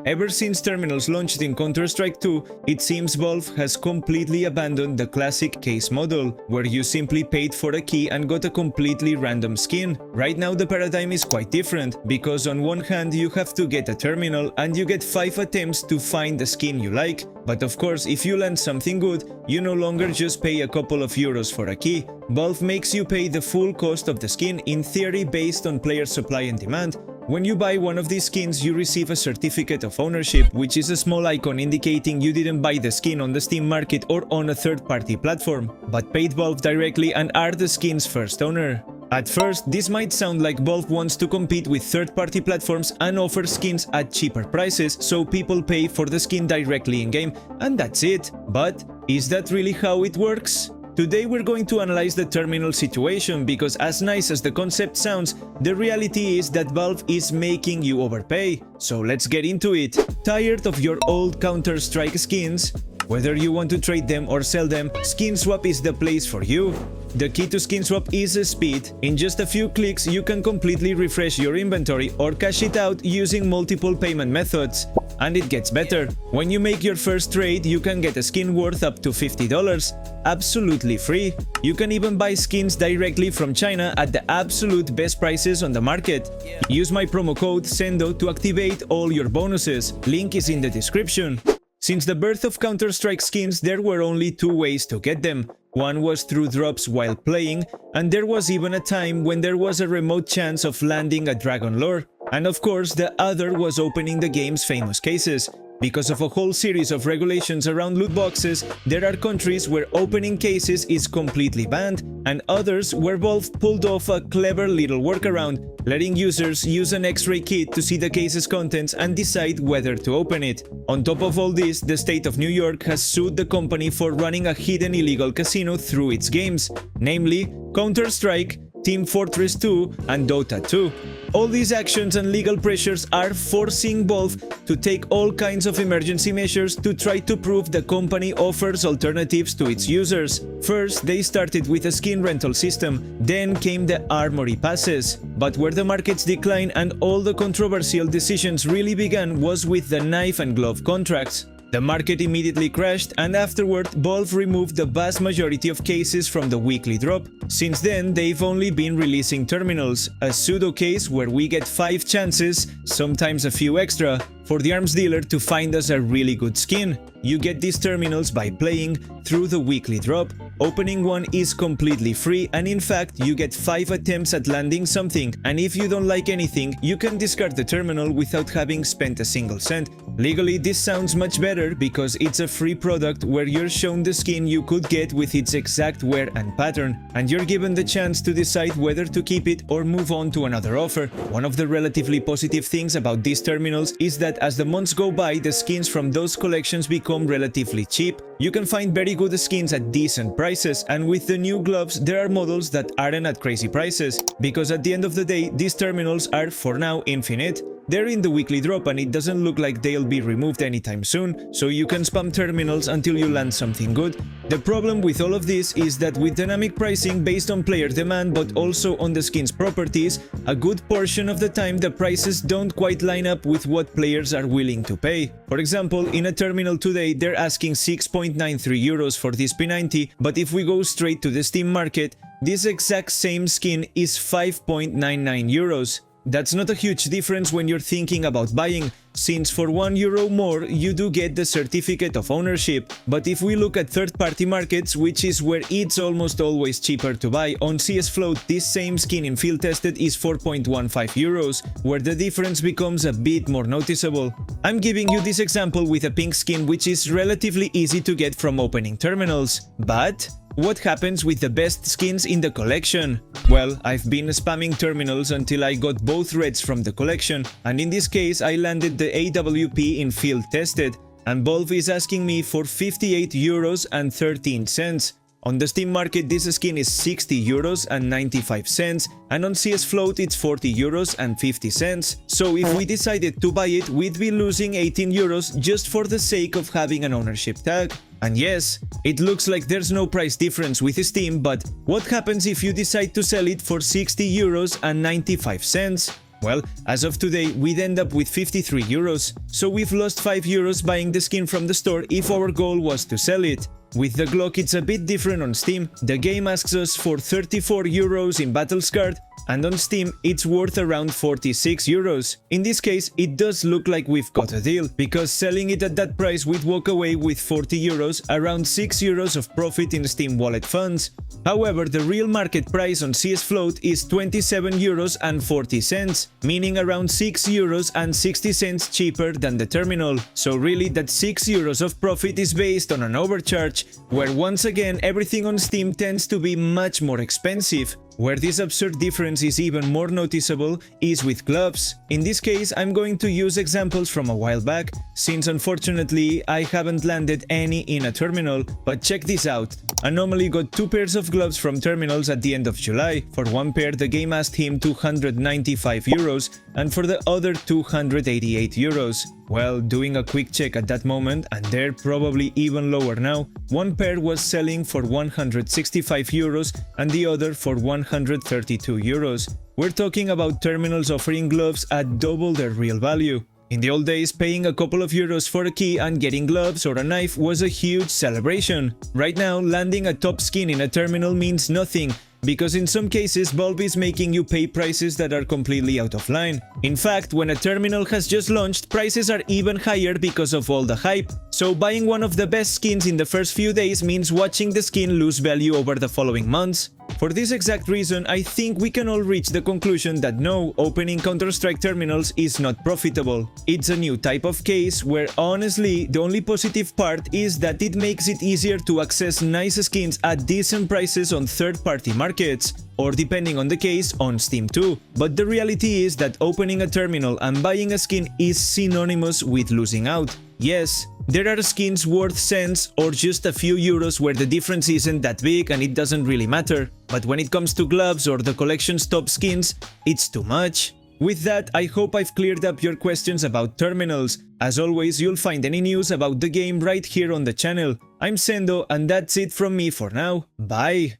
Ever since terminals launched in Counter-Strike 2, it seems Valve has completely abandoned the classic case model, where you simply paid for a key and got a completely random skin. Right now the paradigm is quite different, because on one hand you have to get a terminal and you get 5 attempts to find the skin you like, but of course if you land something good, you no longer just pay a couple of euros for a key. Valve makes you pay the full cost of the skin, in theory based on player supply and demand. When you buy one of these skins, you receive a certificate of ownership, which is a small icon indicating you didn't buy the skin on the Steam market or on a third-party platform, but paid Valve directly and are the skin's first owner. At first, this might sound like Valve wants to compete with third-party platforms and offer skins at cheaper prices, so people pay for the skin directly in-game, and that's it. But is that really how it works? Today we're going to analyze the terminal situation, because as nice as the concept sounds, the reality is that Valve is making you overpay. So let's get into it. Tired of your old Counter-Strike skins? Whether you want to trade them or sell them, SkinSwap is the place for you. The key to SkinSwap is speed. In just a few clicks you can completely refresh your inventory or cash it out using multiple payment methods. And it gets better. When you make your first trade, you can get a skin worth up to $50, absolutely free. You can even buy skins directly from China at the absolute best prices on the market. Use my promo code sendoh to activate all your bonuses. Link is in the description. Since the birth of Counter-Strike skins, there were only 2 ways to get them. One was through drops while playing, and there was even a time when there was a remote chance of landing a Dragon Lore. And of course, the other was opening the game's famous cases. Because of a whole series of regulations around loot boxes, there are countries where opening cases is completely banned, and others where Valve pulled off a clever little workaround, letting users use an X-ray kit to see the case's contents and decide whether to open it. On top of all this, the state of New York has sued the company for running a hidden illegal casino through its games, namely Counter-Strike, Team Fortress 2 and Dota 2. All these actions and legal pressures are forcing Valve to take all kinds of emergency measures to try to prove the company offers alternatives to its users. First, they started with a skin rental system, then came the armory passes. But where the market's decline and all the controversial decisions really began was with the knife and glove contracts. The market immediately crashed, and afterward Valve removed the vast majority of cases from the weekly drop. Since then, they've only been releasing terminals, a pseudo case where we get 5 chances, sometimes a few extra, for the arms dealer to find us a really good skin. You get these terminals by playing through the weekly drop. Opening one is completely free, and in fact you get 5 attempts at landing something, and if you don't like anything, you can discard the terminal without having spent a single cent. Legally, this sounds much better because it's a free product where you're shown the skin you could get with its exact wear and pattern, and you're given the chance to decide whether to keep it or move on to another offer. One of the relatively positive things about these terminals is that as the months go by, the skins from those collections become relatively cheap. You can find very good skins at decent prices, and with the new gloves there are models that aren't at crazy prices, because at the end of the day these terminals are, for now, infinite. They're in the weekly drop and it doesn't look like they'll be removed anytime soon, so you can spam terminals until you land something good. The problem with all of this is that with dynamic pricing based on player demand but also on the skin's properties, a good portion of the time the prices don't quite line up with what players are willing to pay. For example, in a terminal today they're asking 6.93 euros for this P90, but if we go straight to the Steam market, this exact same skin is 5.99 euros. That's not a huge difference when you're thinking about buying, since for €1 more you do get the certificate of ownership. But if we look at third-party markets, which is where it's almost always cheaper to buy, on CS Float this same skin in field tested is 4.15 euros, where the difference becomes a bit more noticeable. I'm giving you this example with a pink skin which is relatively easy to get from opening terminals. But what happens with the best skins in the collection? Well, I've been spamming terminals until I got both reds from the collection, and in this case I landed the AWP in field tested, and Valve is asking me for 58 euros and 13 cents. On the Steam market this skin is 60 euros and 95 cents, and on CS Float it's 40 euros and 50 cents. So if we decided to buy it, we'd be losing 18 euros just for the sake of having an ownership tag. And yes, it looks like there's no price difference with Steam, but what happens if you decide to sell it for 60 euros and 95 cents? Well, as of today, we'd end up with 53 euros, so we've lost 5 euros buying the skin from the store if our goal was to sell it. With the Glock it's a bit different on Steam. The game asks us for 34 euros in battle scarred, and on Steam it's worth around 46 euros. In this case it does look like we've got a deal, because selling it at that price we'd walk away with 40 euros, around 6 euros of profit in Steam wallet funds. However, the real market price on CS Float is 27 euros and 40 cents, meaning around 6 euros and 60 cents cheaper than the terminal. So really that 6 euros of profit is based on an overcharge, where once again everything on Steam tends to be much more expensive. Where this absurd difference is even more noticeable is with gloves. In this case, I'm going to use examples from a while back, since unfortunately I haven't landed any in a terminal, but check this out. Anomaly got 2 pairs of gloves from terminals at the end of July. For one pair the game asked him 295 euros, and for the other 288 euros. Well, doing a quick check at that moment, and they're probably even lower now, one pair was selling for 165 euros and the other for 132 euros. We're talking about terminals offering gloves at double their real value. In the old days, paying a couple of euros for a key and getting gloves or a knife was a huge celebration. Right now, landing a top skin in a terminal means nothing, because in some cases Valve is making you pay prices that are completely out of line. In fact, when a terminal has just launched, prices are even higher because of all the hype. So buying one of the best skins in the first few days means watching the skin lose value over the following months. For this exact reason, I think we can all reach the conclusion that no, opening Counter-Strike terminals is not profitable. It's a new type of case where honestly the only positive part is that it makes it easier to access nice skins at decent prices on third-party markets, or depending on the case, on Steam too. But the reality is that opening a terminal and buying a skin is synonymous with losing out. Yes, there are skins worth cents or just a few euros where the difference isn't that big and it doesn't really matter, but when it comes to gloves or the collection's top skins, it's too much. With that, I hope I've cleared up your questions about terminals. As always, you'll find any news about the game right here on the channel. I'm Sendoh, and that's it from me for now. Bye!